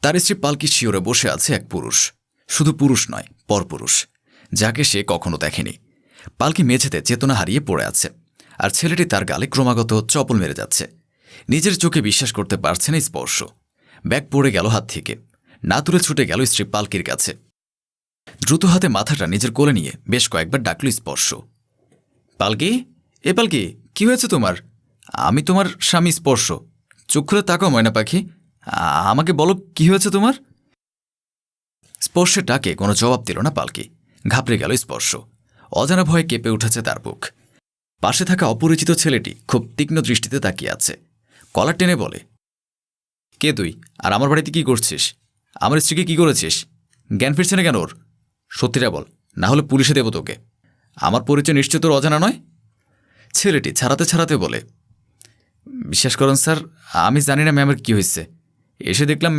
তার স্ত্রী পালকি শিওরে বসে আছে এক পুরুষ, শুধু পুরুষ নয়, পরপুরুষ, যাকে সে কখনো দেখেনি। পালকি মেঝেতে চেতনা হারিয়ে পড়ে আছে, আর ছেলেটি তার গালে ক্রমাগত চপল মেরে যাচ্ছে। নিজের চোখে বিশ্বাস করতে পারছে না স্পর্শ। ব্যাগ পড়ে গেল হাত থেকে, না তুলে ছুটে গেল স্ত্রী পালকির কাছে। দ্রুত হাতে মাথাটা নিজের কোলে নিয়ে বেশ কয়েকবার ডাকল স্পর্শ। পালকি, এ পালকি, কি হয়েছে তোমার? আমি তোমার স্বামী স্পর্শ। চোখ খুলে তাকাও ময়না পাখি, আমাকে বলো কি হয়েছে তোমার? স্পর্শের ডাকে কোনো জবাব দিল না পালকি। ঘাবড়ে গেল স্পর্শ। অজানা ভয়ে কেঁপে উঠেছে তার বুক। পাশে থাকা অপরিচিত ছেলেটি খুব তীক্ষ্ণ দৃষ্টিতে তাকিয়ে আছে। কলার টেনে বলে, কে তুই, আর আমার বাড়িতে কি করছিস? আমার স্ত্রীকে কি করেছিস? জ্ঞান ফিরছে না কেন ওর? সত্যিটা বল, না হলে পুলিশে দেব তোকে। আমার পরিচয় নিশ্চয় তোর অজানা নয়। ছেলেটি ছাড়াতে ছাড়াতে বলে, বিশ্বাস করুন স্যার, আমি জানি না ম্যামের কি হয়েছে। এসে দেখলাম